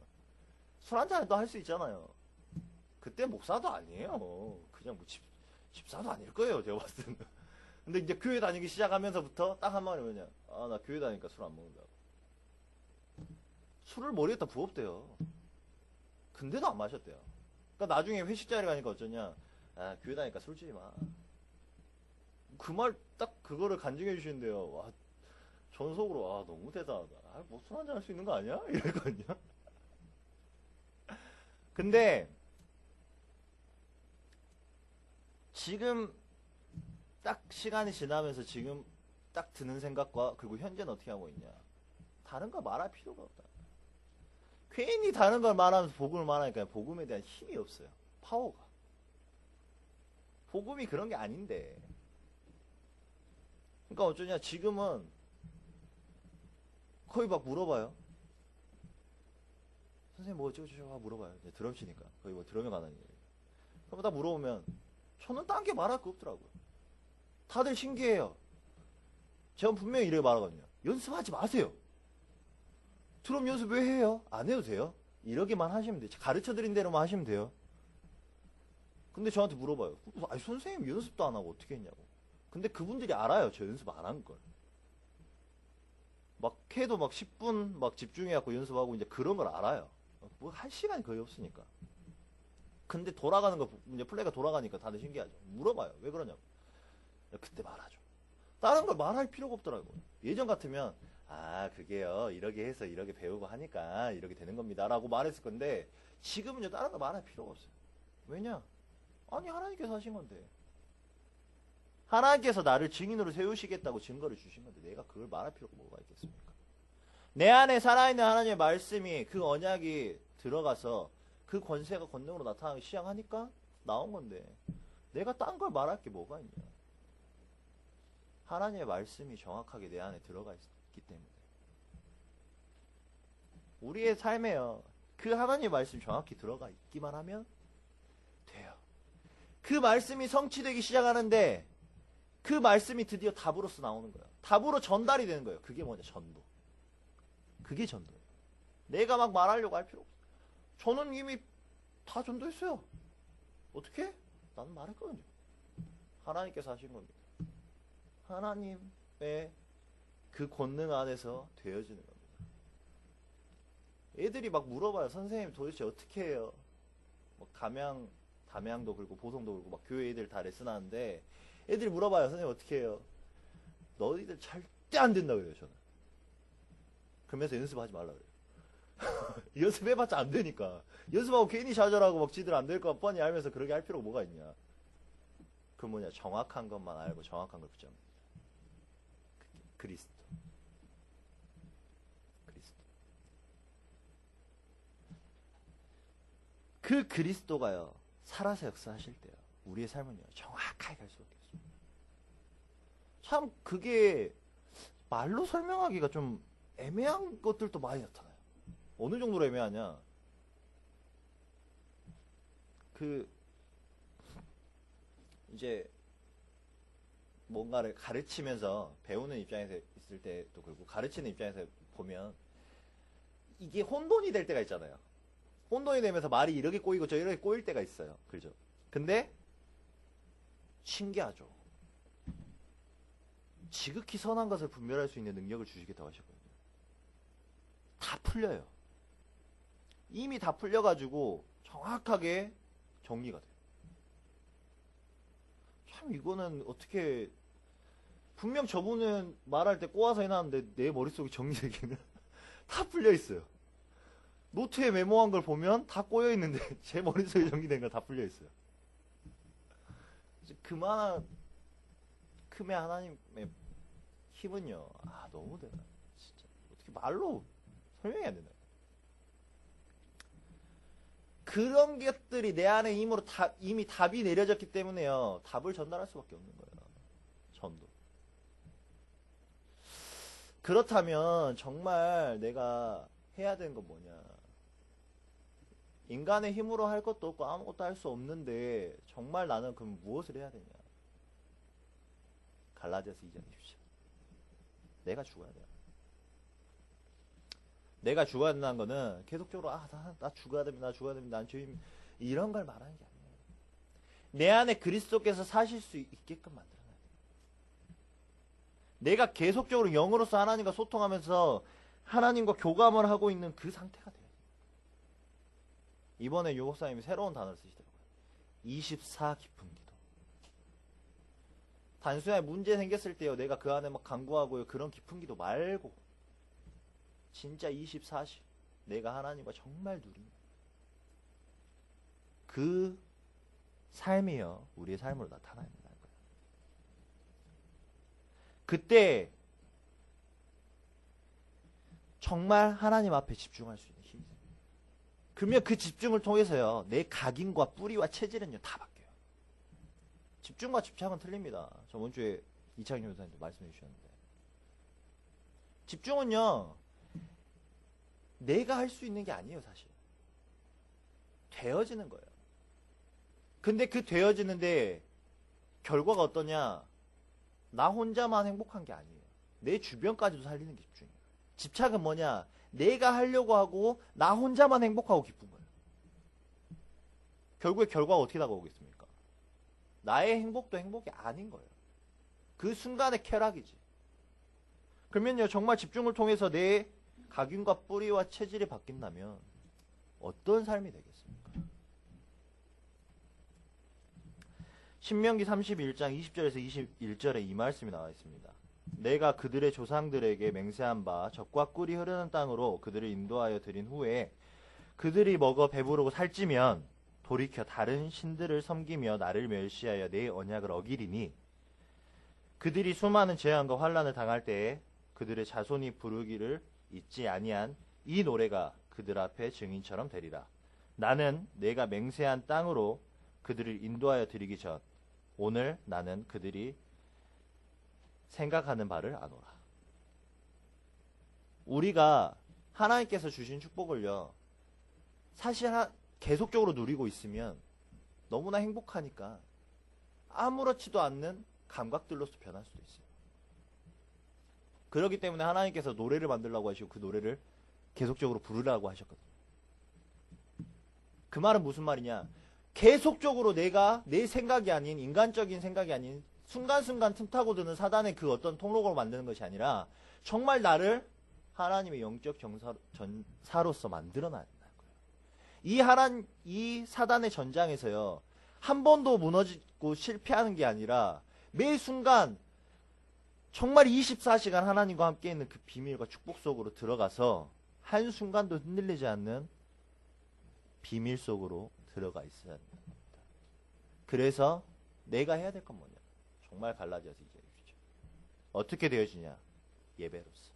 술 한잔 또 할 수 있잖아요. 그때 목사도 아니에요. 그냥 뭐 집사도 아닐 거예요, 제가 봤을 때는. 근데 이제 교회 다니기 시작하면서부터 딱 한마디 뭐냐. 아, 나 교회 다니니까 술 안 먹는다고. 술을 머리에다 부었대요. 근데도 안 마셨대요. 그러니까 나중에 회식 자리 가니까 어쩌냐. 아, 교회 다니니까 술 취지 마. 그 말 딱 그거를 간증해 주시는데요. 와, 전 속으로, 아, 너무 대단하다. 아, 뭐 술 한잔 할 수 있는 거 아니야? 이랬거든요. 근데 지금 딱 시간이 지나면서 지금 딱 드는 생각과, 그리고 현재는 어떻게 하고 있냐. 다른 거 말할 필요가 없다. 괜히 다른 걸 말하면서 복음을 말하니까 복음에 대한 힘이 없어요. 파워가. 복음이 그런 게 아닌데. 그러니까 어쩌냐. 지금은 거의 막 물어봐요. 선생님 뭐 어쩌고 물어봐요. 이제 드럼 치니까. 거의 뭐 드럼에 관한 얘기. 그럼 딱 물어보면 저는 딴 게 말할 거 없더라고요. 다들 신기해요. 제가 분명히 이렇게 말하거든요. 연습하지 마세요. 드럼 연습 왜 해요? 안 해도 돼요. 이러기만 하시면 돼요. 가르쳐드린 대로만 하시면 돼요. 근데 저한테 물어봐요. 아니, 선생님 연습도 안 하고 어떻게 했냐고. 근데 그분들이 알아요. 저 연습 안 한 걸. 막 해도 막 10분 막 집중해갖고 연습하고 이제 그런 걸 알아요. 뭐 할 시간이 거의 없으니까. 근데 돌아가는 거, 이제 플레이가 돌아가니까 다들 신기하죠. 물어봐요. 왜 그러냐고. 그때 말하죠. 다른 걸 말할 필요가 없더라고요. 예전 같으면, 아, 그게요. 이렇게 해서 이렇게 배우고 하니까 이렇게 되는 겁니다. 라고 말했을 건데, 지금은요, 다른 거 말할 필요가 없어요. 왜냐? 아니, 하나님께서 하신 건데. 하나님께서 나를 증인으로 세우시겠다고 증거를 주신 건데, 내가 그걸 말할 필요가 뭐가 있겠습니까? 내 안에 살아있는 하나님의 말씀이, 그 언약이 들어가서 그 권세가 권능으로 나타나기 시작하니까 나온 건데, 내가 딴 걸 말할 게 뭐가 있냐? 하나님의 말씀이 정확하게 내 안에 들어가 있기 때문에. 우리의 삶에요, 그 하나님의 말씀이 정확히 들어가 있기만 하면 돼요. 그 말씀이 성취되기 시작하는데, 그 말씀이 드디어 답으로서 나오는 거예요. 답으로 전달이 되는 거예요. 그게 뭐냐? 전도. 그게 전도예요. 내가 막 말하려고 할 필요 없어요. 저는 이미 다 전도했어요. 어떻게? 나는 말했거든요. 하나님께서 하신 겁니다. 하나님의 그 권능 안에서 되어지는 겁니다. 애들이 막 물어봐요. 선생님 도대체 어떻게 해요? 뭐 담양도 그렇고 보성도 그렇고 막 교회 애들 다 레슨하는데 애들이 물어봐요. 선생님 어떻게 해요? 너희들 절대 안 된다고 그래요. 저는. 그러면서 연습하지 말라 그래요. 연습해봤자 안 되니까. 연습하고 괜히 좌절하고 막 지들 안 될 거 뻔히 알면서 그렇게 할 필요가 뭐가 있냐. 그 뭐냐, 정확한 것만 알고 정확한 걸 붙잡는 겁니다. 그리스도. 그 그리스도가요, 살아서 역사하실 때요, 우리의 삶은요, 정확하게 갈 수밖에 없습니다. 참 그게 말로 설명하기가 좀 애매한 것들도 많이 나타나요. 어느 정도로 애매하냐? 그 이제 뭔가를 가르치면서 배우는 입장에서 있을 때도 그렇고 가르치는 입장에서 보면 이게 혼돈이 될 때가 있잖아요. 혼돈이 되면서 말이 이렇게 꼬이고 저 이렇게 꼬일 때가 있어요. 그죠? 근데 신기하죠. 지극히 선한 것을 분별할 수 있는 능력을 주시겠다고 하셨거든요. 다 풀려요. 이미 다 풀려가지고 정확하게 정리가 돼요. 참 이거는 어떻게 분명 저분은 말할 때 꼬아서 해놨는데 내 머릿속에 정리되기는 다 풀려있어요. 노트에 메모한 걸 보면 다 꼬여있는데 제 머릿속에 정리된 건 다 풀려있어요. 그만한 크메 하나님의 힘은요, 너무 대단해. 진짜 어떻게 말로 설명이 안 된다. 그런 것들이 내 안에 힘으로 이미 답이 내려졌기 때문에요, 답을 전달할 수밖에 없는 거예요. 전도. 그렇다면 정말 내가 해야 되는 건 뭐냐? 인간의 힘으로 할 것도 없고 아무것도 할 수 없는데 정말 나는 그럼 무엇을 해야 되냐? 갈라디아서 2장 20절. 내가 죽어야 돼요. 내가 죽어야 된다는 거는 계속적으로 나 죽어야 됩니다. 나 죽어야 됩니다. 난 주님 이런 걸 말하는 게 아니에요. 내 안에 그리스도께서 사실 수 있게끔 만들어놔야 돼요. 내가 계속적으로 영으로서 하나님과 소통하면서 하나님과 교감을 하고 있는 그 상태가 돼요. 이번에 유 목사님이 새로운 단어를 쓰시더라고요. 24 깊은 기도. 단순하게 문제 생겼을 때요, 내가 그 안에 막 간구하고요, 그런 깊은 기도 말고 진짜 24시 내가 하나님과 정말 누리는 그 삶이요, 우리의 삶으로 나타나야 된다는 거예요. 그때 정말 하나님 앞에 집중할 수 있는 힘이 생겨요. 그러면 그 집중을 통해서요, 내 각인과 뿌리와 체질은요 다 바뀌어요. 집중과 집착은 틀립니다. 저번 주에 이창용 교사님도 말씀해 주셨는데, 집중은요 내가 할 수 있는 게 아니에요. 사실 되어지는 거예요. 근데 그 되어지는데 결과가 어떠냐? 나 혼자만 행복한 게 아니에요. 내 주변까지도 살리는 게 집중이에요. 집착은 뭐냐? 내가 하려고 하고 나 혼자만 행복하고 기쁜 거예요. 결국에 결과가 어떻게 다가오겠습니까? 나의 행복도 행복이 아닌 거예요. 그 순간의 쾌락이지. 그러면요, 정말 집중을 통해서 내 각인과 뿌리와 체질이 바뀐다면 어떤 삶이 되겠습니까? 신명기 31장 20절에서 21절에 이 말씀이 나와 있습니다. 내가 그들의 조상들에게 맹세한 바 젖과 꿀이 흐르는 땅으로 그들을 인도하여 드린 후에 그들이 먹어 배부르고 살찌면 돌이켜 다른 신들을 섬기며 나를 멸시하여 내 언약을 어기리니 그들이 수많은 재앙과 환난을 당할 때에 그들의 자손이 부르기를 잊지 아니한 이 노래가 그들 앞에 증인처럼 되리라. 나는 내가 맹세한 땅으로 그들을 인도하여 드리기 전 오늘 나는 그들이 생각하는 바를 아노라. 우리가 하나님께서 주신 축복을요, 사실 계속적으로 누리고 있으면 너무나 행복하니까 아무렇지도 않는 감각들로서 변할 수도 있어요. 그렇기 때문에 하나님께서 노래를 만들라고 하시고 그 노래를 계속적으로 부르라고 하셨거든요. 그 말은 무슨 말이냐? 계속적으로 내가 내 생각이 아닌, 인간적인 생각이 아닌 순간순간 틈타고 드는 사단의 그 어떤 통로를 만드는 것이 아니라 정말 나를 하나님의 영적 전사로서 만들어놔야 된다는 거예요. 이 사단의 전장에서요, 한 번도 무너지고 실패하는 게 아니라 매 순간 정말 24시간 하나님과 함께 있는 그 비밀과 축복 속으로 들어가서 한순간도 흔들리지 않는 비밀 속으로 들어가 있어야 합니다. 그래서 내가 해야 될 건 뭐냐? 정말 갈라디아서 이제 주죠. 어떻게 되어지냐? 예배로서.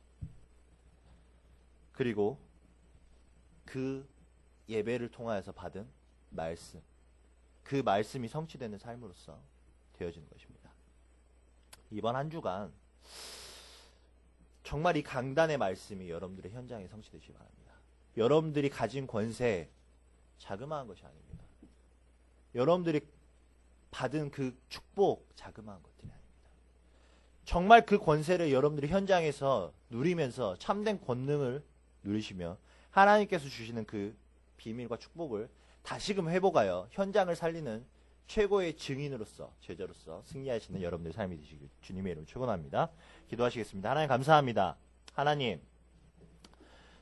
그리고 그 예배를 통하여서 받은 말씀, 그 말씀이 성취되는 삶으로서 되어지는 것입니다. 이번 한 주간 정말 이 강단의 말씀이 여러분들의 현장에 성취되시기 바랍니다. 여러분들이 가진 권세 자그마한 것이 아닙니다. 여러분들이 받은 그 축복 자그마한 것들이 아닙니다. 정말 그 권세를 여러분들이 현장에서 누리면서 참된 권능을 누리시며 하나님께서 주시는 그 비밀과 축복을 다시금 회복하여 현장을 살리는 최고의 증인으로서 제자로서 승리하시는 여러분들의 삶이 되시길 주님의 이름으로 축원합니다. 기도하시겠습니다. 하나님 감사합니다. 하나님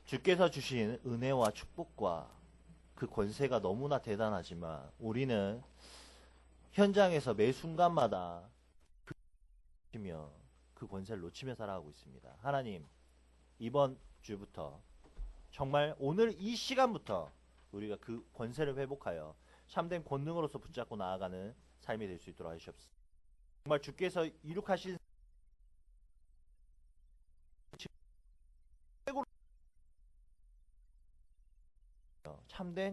주께서 주신 은혜와 축복과 그 권세가 너무나 대단하지만 우리는 현장에서 매 순간마다 그 권세를 놓치며 살아가고 있습니다. 하나님 이번 주부터 정말 오늘 이 시간부터 우리가 그 권세를 회복하여 참된 권능으로서 붙잡고 나아가는 삶이 될 수 있도록 하시옵소서. 정말 주께서 이룩하실 참된